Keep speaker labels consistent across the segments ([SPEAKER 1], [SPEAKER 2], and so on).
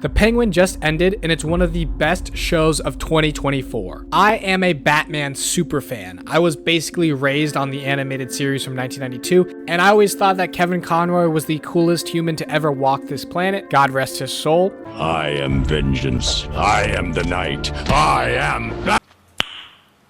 [SPEAKER 1] The Penguin just ended, and it's one of the best shows of 2024. I am a Batman superfan. I was basically raised on the animated series from 1992, and I always thought that Kevin Conroy was the coolest human to ever walk this planet. God rest his soul.
[SPEAKER 2] I am vengeance. I am the night. I am...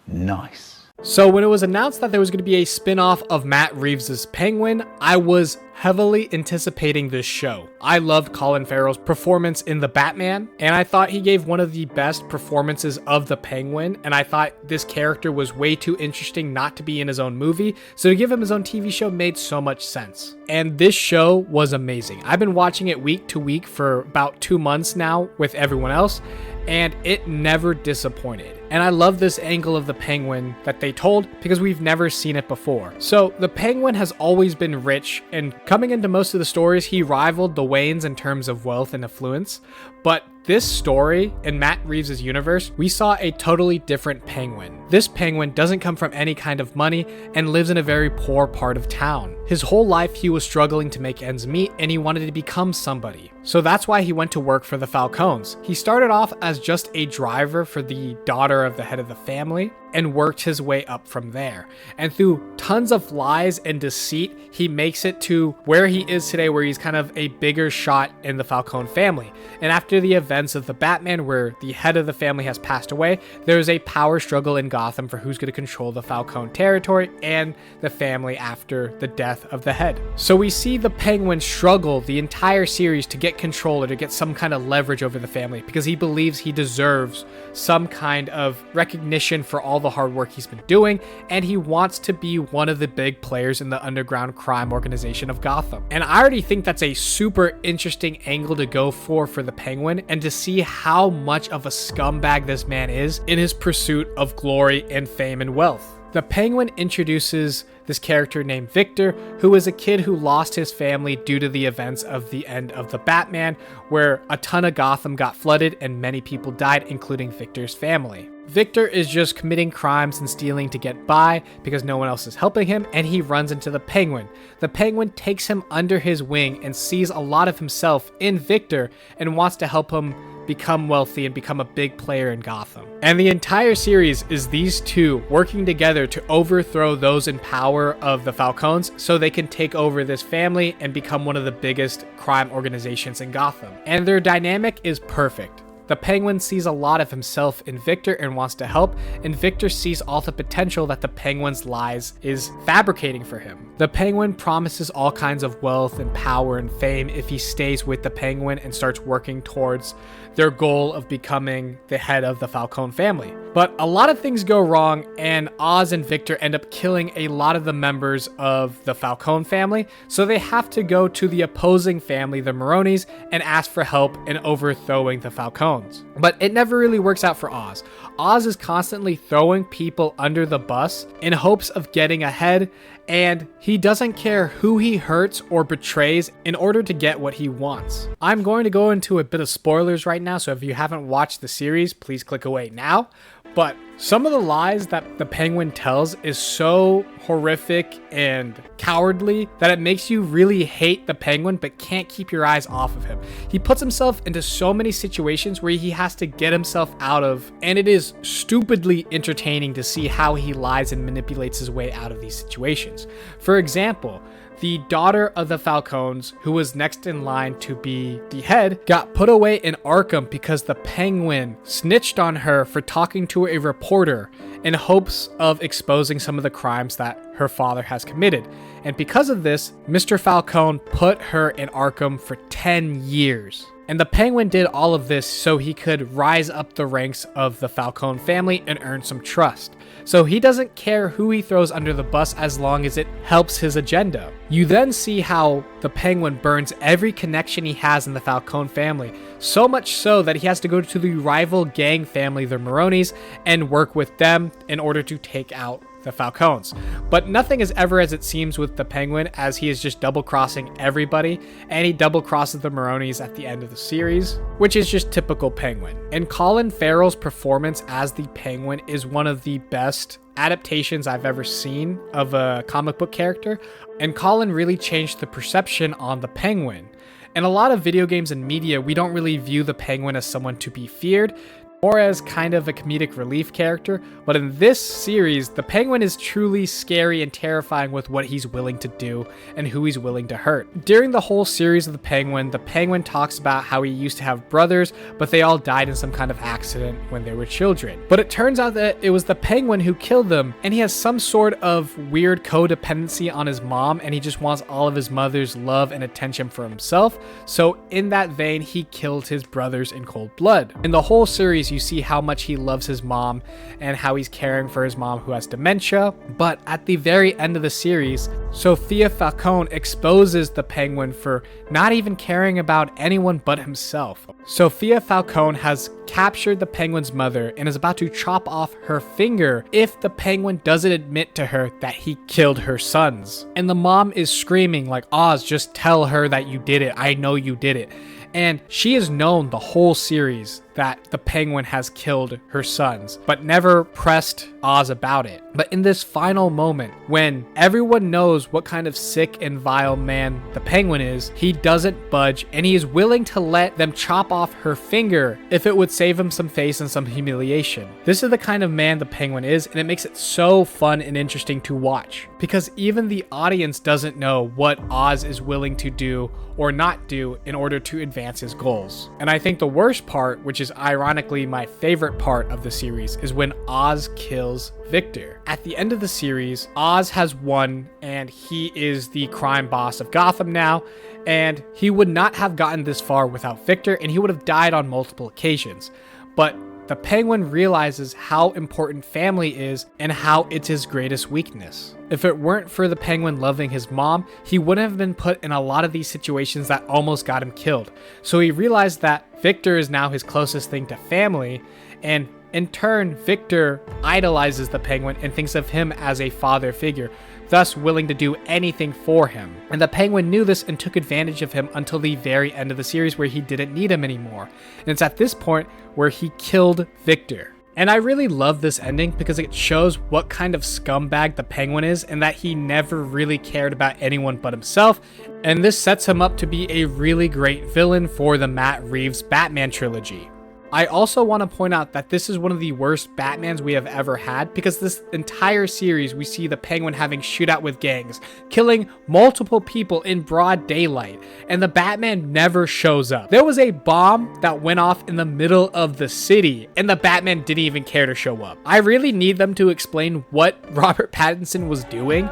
[SPEAKER 3] Nice.
[SPEAKER 1] So when it was announced that there was going to be a spin-off of Matt Reeves' Penguin, I was heavily anticipating this show. I loved Colin Farrell's performance in The Batman, and I thought he gave one of the best performances of the Penguin, and I thought this character was way too interesting not to be in his own movie, so to give him his own TV show made so much sense. And this show was amazing. I've been watching it week to week for about 2 months now with everyone else, and it never disappointed. And I love this angle of the Penguin that they told because we've never seen it before. So the Penguin has always been rich, and coming into most of the stories, he rivaled the Waynes in terms of wealth and affluence. But this story, in Matt Reeves' universe, we saw a totally different Penguin. This Penguin doesn't come from any kind of money and lives in a very poor part of town. His whole life he was struggling to make ends meet, and he wanted to become somebody. So that's why he went to work for the Falcons. He started off as just a driver for the daughter of the head of the family and worked his way up from there. And through tons of lies and deceit, he makes it to where he is today, where he's kind of a bigger shot in the Falcone family. And after the events of the Batman, where the head of the family has passed away, there's a power struggle in Gotham for who's going to control the Falcone territory and the family after the death of the head. So we see the Penguin struggle the entire series to get control or to get some kind of leverage over the family because he believes he deserves some kind of recognition for all the hard work he's been doing, and he wants to be one of the big players in the underground crime organization of Gotham. And I already think that's a super interesting angle to go for the Penguin, and to see how much of a scumbag this man is in his pursuit of glory and fame and wealth. The Penguin introduces this character named Victor, who is a kid who lost his family due to the events of the end of the Batman, where a ton of Gotham got flooded and many people died, including Victor's family. Victor is just committing crimes and stealing to get by because no one else is helping him, and he runs into the Penguin. The Penguin takes him under his wing and sees a lot of himself in Victor and wants to help him become wealthy and become a big player in Gotham. And the entire series is these two working together to overthrow those in power of the Falcons so they can take over this family and become one of the biggest crime organizations in Gotham. And their dynamic is perfect. The Penguin sees a lot of himself in Victor and wants to help, and Victor sees all the potential that the Penguin's lies is fabricating for him. The Penguin promises all kinds of wealth and power and fame if he stays with the Penguin and starts working towards their goal of becoming the head of the Falcone family. But a lot of things go wrong, and Oz and Victor end up killing a lot of the members of the Falcone family, so they have to go to the opposing family, the Maronis, and ask for help in overthrowing the Falcones. But it never really works out for Oz. Oz is constantly throwing people under the bus in hopes of getting ahead, and he doesn't care who he hurts or betrays in order to get what he wants. I'm going to go into a bit of spoilers right now, so if you haven't watched the series, please click away now. But some of the lies that the Penguin tells is so horrific and cowardly that it makes you really hate the Penguin but can't keep your eyes off of him. He puts himself into so many situations where he has to get himself out of, and it is stupidly entertaining to see how he lies and manipulates his way out of these situations. For example, the daughter of the Falcons, who was next in line to be the head, got put away in Arkham because the Penguin snitched on her for talking to a reporter in hopes of exposing some of the crimes that her father has committed. And because of this, Mr. Falcone put her in Arkham for 10 years. And the Penguin did all of this so he could rise up the ranks of the Falcone family and earn some trust. So he doesn't care who he throws under the bus as long as it helps his agenda. You then see how the Penguin burns every connection he has in the Falcone family, so much so that he has to go to the rival gang family, the Maronis, and work with them in order to take out the Falcons. But nothing is ever as it seems with the Penguin, as he is just double-crossing everybody, and he double-crosses the Maronis at the end of the series, which is just typical Penguin. And Colin Farrell's performance as the Penguin is one of the best adaptations I've ever seen of a comic book character, and Colin really changed the perception on the Penguin. In a lot of video games and media, we don't really view the Penguin as someone to be feared, or as kind of a comedic relief character, but in this series, the Penguin is truly scary and terrifying with what he's willing to do and who he's willing to hurt. During the whole series of the Penguin talks about how he used to have brothers, but they all died in some kind of accident when they were children. But it turns out that it was the Penguin who killed them, and he has some sort of weird codependency on his mom, and he just wants all of his mother's love and attention for himself. So in that vein, he killed his brothers in cold blood. In the whole series, you see how much he loves his mom and how he's caring for his mom who has dementia. But at the very end of the series, Sophia Falcone exposes the Penguin for not even caring about anyone but himself. Sophia Falcone has captured the Penguin's mother and is about to chop off her finger if the Penguin doesn't admit to her that he killed her sons. And the mom is screaming like, "Oz, just tell her that you did it. I know you did it." And she has known the whole series that the Penguin has killed her sons, but never pressed Oz about it. But in this final moment, when everyone knows what kind of sick and vile man the Penguin is, he doesn't budge, and he is willing to let them chop off her finger if it would save him some face and some humiliation. This is the kind of man the Penguin is, and it makes it so fun and interesting to watch, because even the audience doesn't know what Oz is willing to do or not do in order to advance his goals. And I think the worst part, which is ironically my favorite part of the series, is when Oz kills Victor. At the end of the series, Oz has won, and he is the crime boss of Gotham now, and he would not have gotten this far without Victor, and he would have died on multiple occasions. But the Penguin realizes how important family is and how it's his greatest weakness. If it weren't for the Penguin loving his mom, he wouldn't have been put in a lot of these situations that almost got him killed. So he realized that Victor is now his closest thing to family, and in turn, Victor idolizes the Penguin and thinks of him as a father figure, thus willing to do anything for him. And the Penguin knew this and took advantage of him until the very end of the series where he didn't need him anymore. And it's at this point where he killed Victor. And I really love this ending because it shows what kind of scumbag the Penguin is and that he never really cared about anyone but himself. And this sets him up to be a really great villain for the Matt Reeves Batman trilogy. I also want to point out that this is one of the worst Batmans we have ever had, because this entire series we see the Penguin having shootout with gangs, killing multiple people in broad daylight, and the Batman never shows up. There was a bomb that went off in the middle of the city, and the Batman didn't even care to show up. I really need them to explain what Robert Pattinson was doing.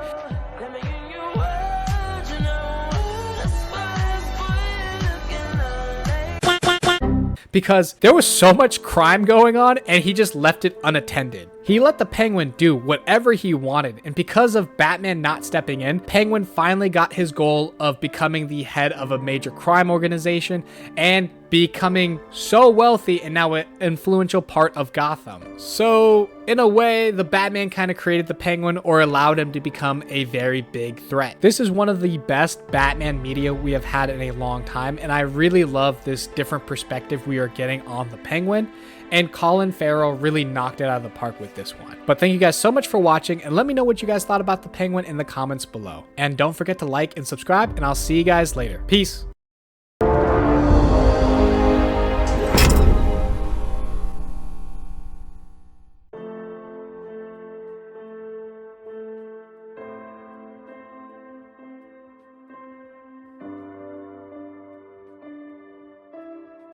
[SPEAKER 1] Because there was so much crime going on and he just left it unattended. He let the Penguin do whatever he wanted, and because of Batman not stepping in, Penguin finally got his goal of becoming the head of a major crime organization and becoming so wealthy and now an influential part of Gotham. So in a way, the Batman kind of created the Penguin or allowed him to become a very big threat. This is one of the best Batman media we have had in a long time, and I really love this different perspective we are getting on the Penguin. And Colin Farrell really knocked it out of the park with this one. But thank you guys so much for watching, and let me know what you guys thought about the Penguin in the comments below. And don't forget to like and subscribe, and I'll see you guys later. Peace.